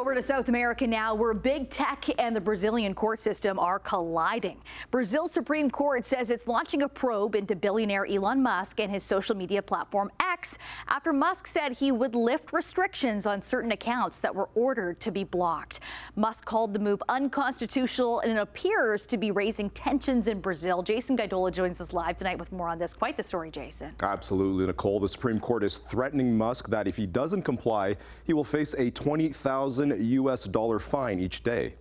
Over to South America now, where big tech and the Brazilian court system are colliding. Brazil's Supreme Court says it's launching a probe into billionaire Elon Musk and his social media platform X after Musk said he would lift restrictions on certain accounts that were ordered to be blocked. Musk called the move unconstitutional, and it appears to be raising tensions in Brazil. Jason Gaidola joins us live tonight with more on this. Quite the story, Jason. Absolutely, Nicole. The Supreme Court is threatening Musk that if he doesn't comply, he will face a $20,000 US dollar fine each day.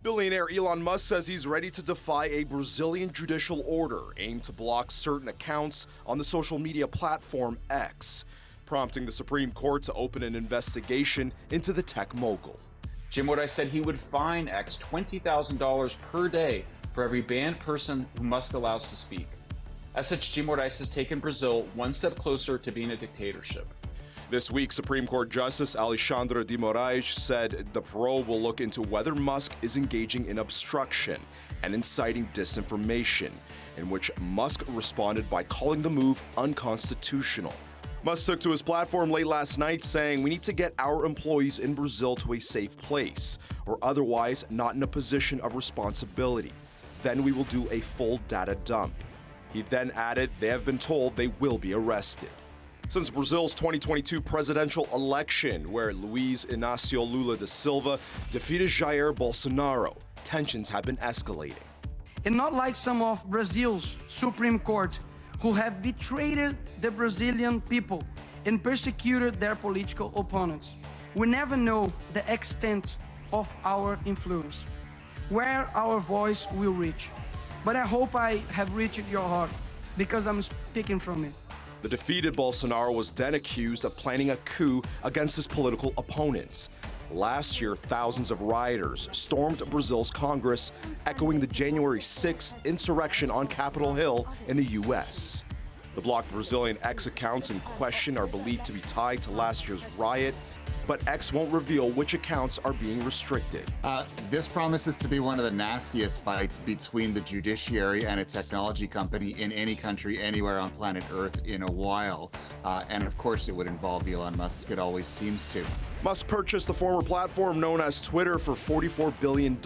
Billionaire Elon Musk says he's ready to defy a Brazilian judicial order aimed to block certain accounts on the social media platform X, prompting the Supreme Court to open an investigation into the tech mogul. Jim Morais said he would fine X $20,000 per day for every banned person who Musk allows to speak. As such, Jim Morais has taken Brazil one step closer to being a dictatorship. This week, Supreme Court Justice Alexandre de Moraes said the probe will look into whether Musk is engaging in obstruction and inciting disinformation, in which Musk responded by calling the move unconstitutional. Musk took to his platform late last night saying, "We need to get our employees in Brazil to a safe place, or otherwise not in a position of responsibility. Then we will do a full data dump." He then added they have been told they will be arrested. Since Brazil's 2022 presidential election, where Luiz Inácio Lula da Silva defeated Jair Bolsonaro, tensions have been escalating. And not like some of Brazil's Supreme Court, who have betrayed the Brazilian people and persecuted their political opponents. We never know the extent of our influence, where our voice will reach. But I hope I have reached your heart, because I'm speaking from it. The defeated Bolsonaro was then accused of planning a coup against his political opponents. Last year, thousands of rioters stormed Brazil's Congress, echoing the January 6th insurrection on Capitol Hill in the U.S. The blocked Brazilian X accounts in question are believed to be tied to last year's riot, but X won't reveal which accounts are being restricted. This promises to be one of the nastiest fights between the judiciary and a technology company in any country anywhere on planet Earth in a while. And of course, it would involve Elon Musk. It always seems to. Musk purchased the former platform known as Twitter for $44 billion.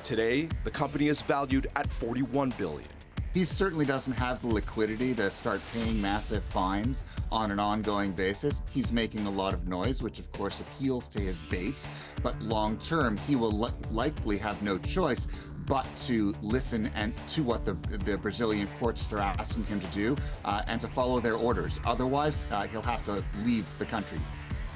Today, the company is valued at $41 billion. He certainly doesn't have the liquidity to start paying massive fines on an ongoing basis. He's making a lot of noise, which of course appeals to his base, but long term, he will likely have no choice but to listen and to what the Brazilian courts are asking him to do and to follow their orders. Otherwise, he'll have to leave the country.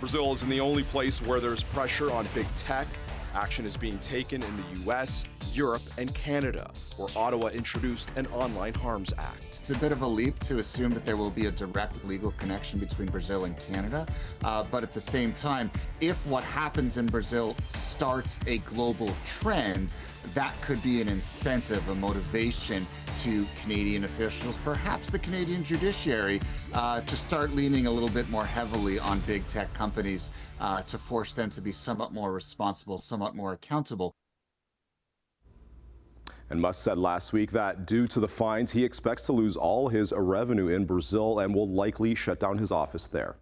Brazil isn't the only place where there's pressure on big tech. Action is being taken in the U.S., Europe, and Canada, where Ottawa introduced an Online Harms Act. It's a bit of a leap to assume that there will be a direct legal connection between Brazil and Canada, but at the same time, if what happens in Brazil starts a global trend, that could be an incentive, a motivation to Canadian officials, perhaps the Canadian judiciary, to start leaning a little bit more heavily on big tech companies to force them to be somewhat more responsible, somewhat more accountable. And Musk said last week that due to the fines, he expects to lose all his revenue in Brazil and will likely shut down his office there.